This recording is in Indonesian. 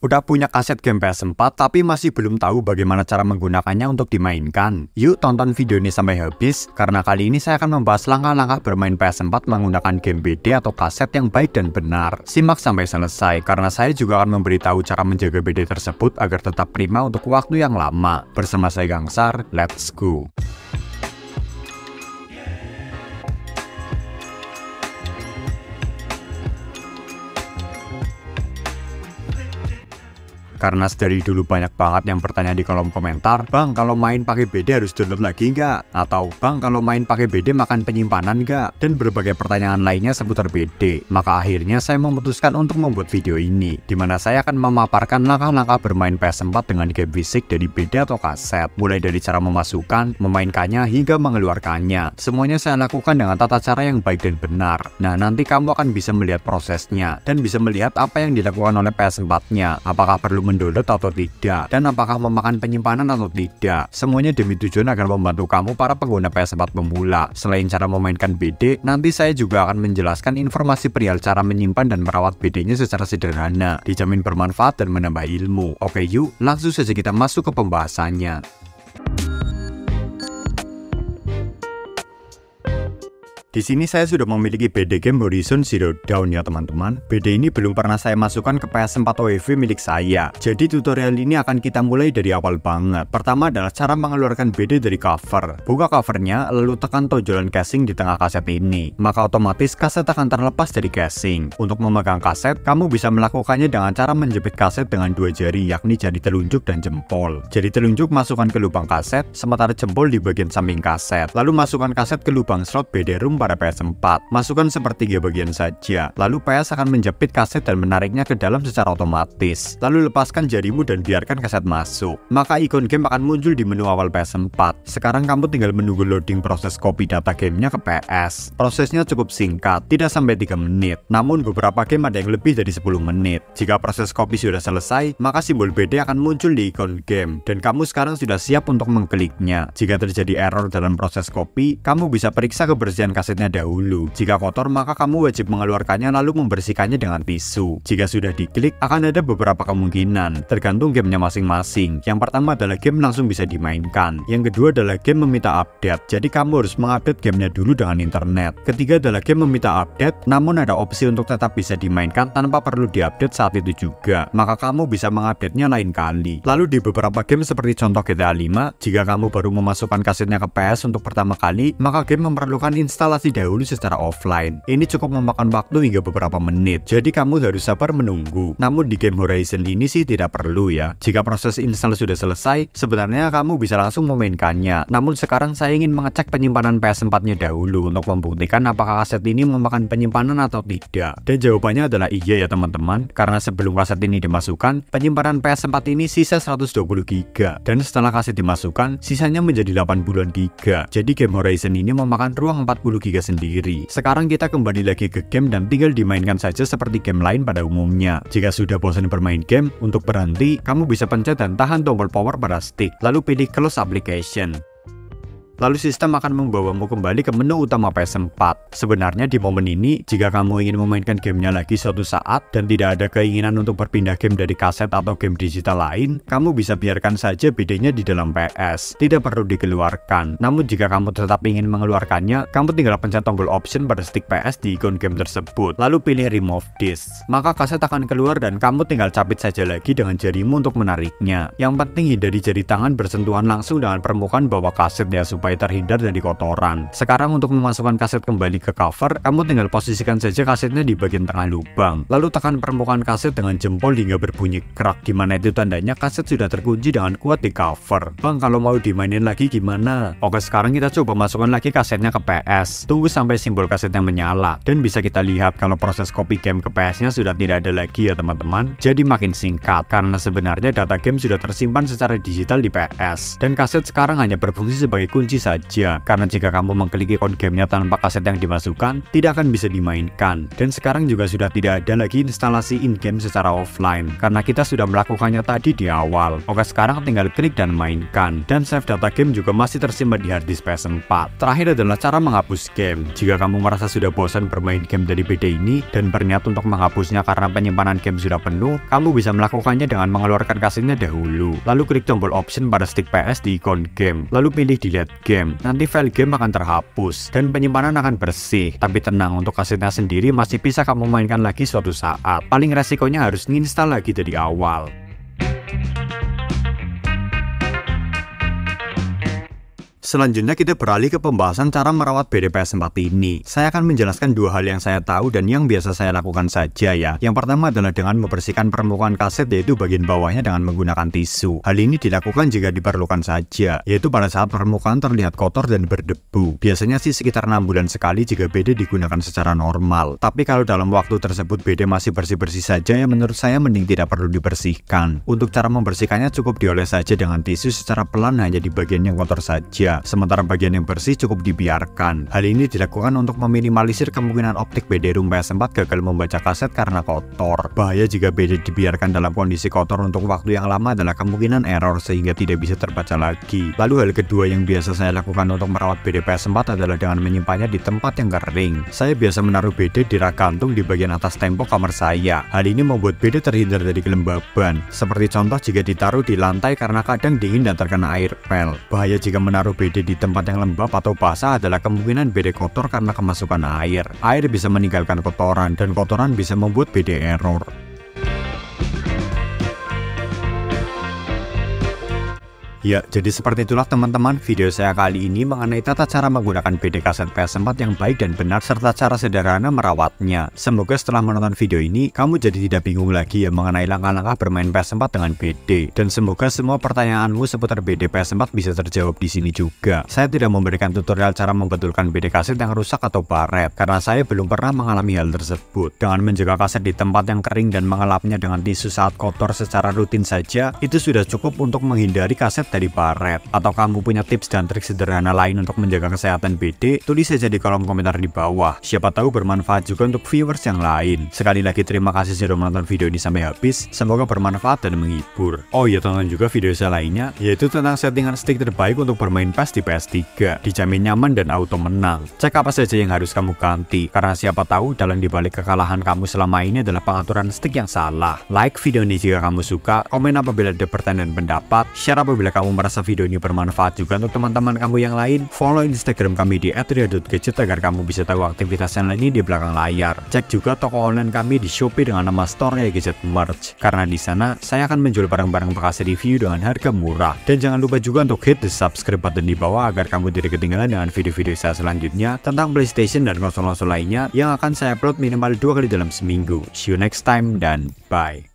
Udah punya kaset game PS4 tapi masih belum tahu bagaimana cara menggunakannya untuk dimainkan? Yuk tonton video ini sampai habis, karena kali ini saya akan membahas langkah-langkah bermain PS4 menggunakan game BD atau kaset yang baik dan benar. Simak sampai selesai, karena saya juga akan memberitahu cara menjaga BD tersebut agar tetap prima untuk waktu yang lama. Bersama saya Gangsar, let's go! Karena dari dulu banyak banget yang bertanya di kolom komentar, "Bang, kalau main pakai BD harus download lagi nggak?" Atau, "Bang, kalau main pakai BD makan penyimpanan nggak?" Dan berbagai pertanyaan lainnya seputar BD. Maka akhirnya saya memutuskan untuk membuat video ini, di mana saya akan memaparkan langkah-langkah bermain PS4 dengan game fisik dari BD atau kaset, mulai dari cara memasukkan, memainkannya, hingga mengeluarkannya. Semuanya saya lakukan dengan tata cara yang baik dan benar. Nah, nanti kamu akan bisa melihat prosesnya, dan bisa melihat apa yang dilakukan oleh PS4-nya, apakah perlu mendownload atau tidak, dan apakah memakan penyimpanan atau tidak. Semuanya demi tujuan agar membantu kamu para pengguna PS4 pemula. Selain cara memainkan BD, nanti saya juga akan menjelaskan informasi perihal cara menyimpan dan merawat BD-nya secara sederhana, dijamin bermanfaat dan menambah ilmu. Oke yuk, langsung saja kita masuk ke pembahasannya. Di sini saya sudah memiliki BD game Horizon Zero Dawn ya teman-teman. BD ini belum pernah saya masukkan ke PS4 OEV milik saya. Jadi tutorial ini akan kita mulai dari awal banget. Pertama adalah cara mengeluarkan BD dari cover. Buka covernya, lalu tekan tonjolan casing di tengah kaset ini. Maka otomatis kaset akan terlepas dari casing. Untuk memegang kaset, kamu bisa melakukannya dengan cara menjepit kaset dengan dua jari, yakni jari telunjuk dan jempol. Jari telunjuk masukkan ke lubang kaset, sementara jempol di bagian samping kaset. Lalu masukkan kaset ke lubang slot BD room pada PS4. Masukkan sepertiga bagian saja. Lalu PS akan menjepit kaset dan menariknya ke dalam secara otomatis. Lalu lepaskan jarimu dan biarkan kaset masuk. Maka ikon game akan muncul di menu awal PS4. Sekarang kamu tinggal menunggu loading proses copy data gamenya ke PS. Prosesnya cukup singkat, tidak sampai 3 menit. Namun beberapa game ada yang lebih dari 10 menit. Jika proses copy sudah selesai, maka simbol BD akan muncul di ikon game. Dan kamu sekarang sudah siap untuk mengkliknya. Jika terjadi error dalam proses copy, kamu bisa periksa kebersihan kasetnya dahulu. Jika kotor, maka kamu wajib mengeluarkannya lalu membersihkannya dengan tisu. Jika sudah diklik, akan ada beberapa kemungkinan, tergantung gamenya masing-masing. Yang pertama adalah game langsung bisa dimainkan. Yang kedua adalah game meminta update, jadi kamu harus mengupdate gamenya dulu dengan internet. Ketiga adalah game meminta update, namun ada opsi untuk tetap bisa dimainkan tanpa perlu diupdate saat itu juga. Maka kamu bisa mengupdate-nya lain kali. Lalu di beberapa game seperti contoh GTA 5, jika kamu baru memasukkan kasetnya ke PS untuk pertama kali, maka game memerlukan instalasi dahulu secara offline. Ini cukup memakan waktu hingga beberapa menit, jadi kamu harus sabar menunggu. Namun di game Horizon ini sih tidak perlu ya. Jika proses install sudah selesai, sebenarnya kamu bisa langsung memainkannya. Namun sekarang saya ingin mengecek penyimpanan PS4-nya dahulu untuk membuktikan apakah kaset ini memakan penyimpanan atau tidak. Dan jawabannya adalah iya ya teman-teman, karena sebelum kaset ini dimasukkan, penyimpanan PS4 ini sisa 120 GB, dan setelah kaset dimasukkan, sisanya menjadi 80-an GB. Jadi game Horizon ini memakan ruang 40 GB sendiri. Sekarang kita kembali lagi ke game dan tinggal dimainkan saja seperti game lain pada umumnya. Jika sudah bosan bermain game, untuk berhenti, kamu bisa pencet dan tahan tombol power pada stick, lalu pilih close application. Lalu sistem akan membawamu kembali ke menu utama PS4. Sebenarnya di momen ini, jika kamu ingin memainkan gamenya lagi suatu saat dan tidak ada keinginan untuk berpindah game dari kaset atau game digital lain, kamu bisa biarkan saja BD-nya di dalam PS. Tidak perlu dikeluarkan. Namun jika kamu tetap ingin mengeluarkannya, kamu tinggal pencet tombol option pada stick PS di ikon game tersebut. Lalu pilih remove disk. Maka kaset akan keluar dan kamu tinggal capit saja lagi dengan jarimu untuk menariknya. Yang penting hindari jari tangan bersentuhan langsung dengan permukaan bawah kaset ya, supaya terhindar dari kotoran. Sekarang untuk memasukkan kaset kembali ke cover, kamu tinggal posisikan saja kasetnya di bagian tengah lubang. Lalu tekan permukaan kaset dengan jempol hingga berbunyi krak, dimana itu tandanya kaset sudah terkunci dengan kuat di cover. Bang, kalau mau dimainin lagi gimana? Oke, sekarang kita coba masukkan lagi kasetnya ke PS. Tunggu sampai simbol kasetnya menyala, dan bisa kita lihat kalau proses copy game ke PS-nya sudah tidak ada lagi ya teman-teman. Jadi makin singkat, karena sebenarnya data game sudah tersimpan secara digital di PS, dan kaset sekarang hanya berfungsi sebagai kunci saja, karena jika kamu mengklik ikon gamenya tanpa kaset yang dimasukkan, tidak akan bisa dimainkan. Dan sekarang juga sudah tidak ada lagi instalasi in-game secara offline, karena kita sudah melakukannya tadi di awal. Oke, sekarang tinggal klik dan mainkan. Dan save data game juga masih tersimpan di harddisk PS4. Terakhir adalah cara menghapus game. Jika kamu merasa sudah bosan bermain game dari PD ini dan berniat untuk menghapusnya karena penyimpanan game sudah penuh, kamu bisa melakukannya dengan mengeluarkan kasetnya dahulu. Lalu klik tombol option pada stick PS di ikon game, lalu pilih delete game. Nanti file game akan terhapus dan penyimpanan akan bersih. Tapi tenang, untuk kasetnya sendiri masih bisa kamu mainkan lagi suatu saat. Paling resikonya harus nginstal lagi dari awal. Selanjutnya kita beralih ke pembahasan cara merawat BD PS4 ini. Saya akan menjelaskan dua hal yang saya tahu dan yang biasa saya lakukan saja ya. Yang pertama adalah dengan membersihkan permukaan kaset, yaitu bagian bawahnya dengan menggunakan tisu. Hal ini dilakukan jika diperlukan saja, yaitu pada saat permukaan terlihat kotor dan berdebu. Biasanya sih sekitar 6 bulan sekali jika BD digunakan secara normal. Tapi kalau dalam waktu tersebut BD masih bersih-bersih saja, ya menurut saya mending tidak perlu dibersihkan. Untuk cara membersihkannya cukup dioles saja dengan tisu secara pelan hanya di bagian yang kotor saja. Sementara bagian yang bersih cukup dibiarkan. Hal ini dilakukan untuk meminimalisir kemungkinan optik BD ROM PS4 gagal membaca kaset karena kotor. Bahaya jika BD dibiarkan dalam kondisi kotor untuk waktu yang lama adalah kemungkinan error sehingga tidak bisa terbaca lagi. Lalu hal kedua yang biasa saya lakukan untuk merawat BD PS4 adalah dengan menyimpannya di tempat yang kering. Saya biasa menaruh BD di rak gantung di bagian atas tembok kamar saya. Hal ini membuat BD terhindar dari kelembaban. Seperti contoh jika ditaruh di lantai karena kadang dingin dan terkena air pel. Bahaya jika menaruh BD di tempat yang lembab atau basah adalah kemungkinan BD kotor karena kemasukan air. Air bisa meninggalkan kotoran dan kotoran bisa membuat BD error. Ya, jadi seperti itulah teman-teman video saya kali ini mengenai tata cara menggunakan BD kaset PS4 yang baik dan benar serta cara sederhana merawatnya. Semoga setelah menonton video ini, kamu jadi tidak bingung lagi ya mengenai langkah-langkah bermain PS4 dengan BD. Dan semoga semua pertanyaanmu seputar BD PS4 bisa terjawab di sini juga. Saya tidak memberikan tutorial cara membetulkan BD kaset yang rusak atau baret, karena saya belum pernah mengalami hal tersebut. Dengan menjaga kaset di tempat yang kering dan mengelapnya dengan tisu saat kotor secara rutin saja, itu sudah cukup untuk menghindari kaset dari baret. Atau kamu punya tips dan trik sederhana lain untuk menjaga kesehatan BD, tulis saja di kolom komentar di bawah. Siapa tahu bermanfaat juga untuk viewers yang lain. Sekali lagi terima kasih sudah menonton video ini sampai habis. Semoga bermanfaat dan menghibur. Oh iya, tonton juga video saya lainnya, yaitu tentang settingan stick terbaik untuk bermain PES di PS3. Dijamin nyaman dan auto menang. Cek apa saja yang harus kamu ganti, karena siapa tahu dalam dibalik kekalahan kamu selama ini adalah pengaturan stick yang salah. Like video ini jika kamu suka, komen apabila ada pertanyaan dan pendapat, share apabila kamu merasa video ini bermanfaat juga untuk teman-teman kamu yang lain. Follow Instagram kami di @ria.gadget agar kamu bisa tahu aktivitas yang lainnya di belakang layar. Cek juga toko online kami di Shopee dengan nama Store Ria Gadget Merch, karena di sana saya akan menjual barang-barang bekas review dengan harga murah. Dan jangan lupa juga untuk hit the subscribe button di bawah agar kamu tidak ketinggalan dengan video-video saya selanjutnya tentang PlayStation dan konsol-konsol lainnya yang akan saya upload minimal 2 kali dalam seminggu. See you next time dan bye.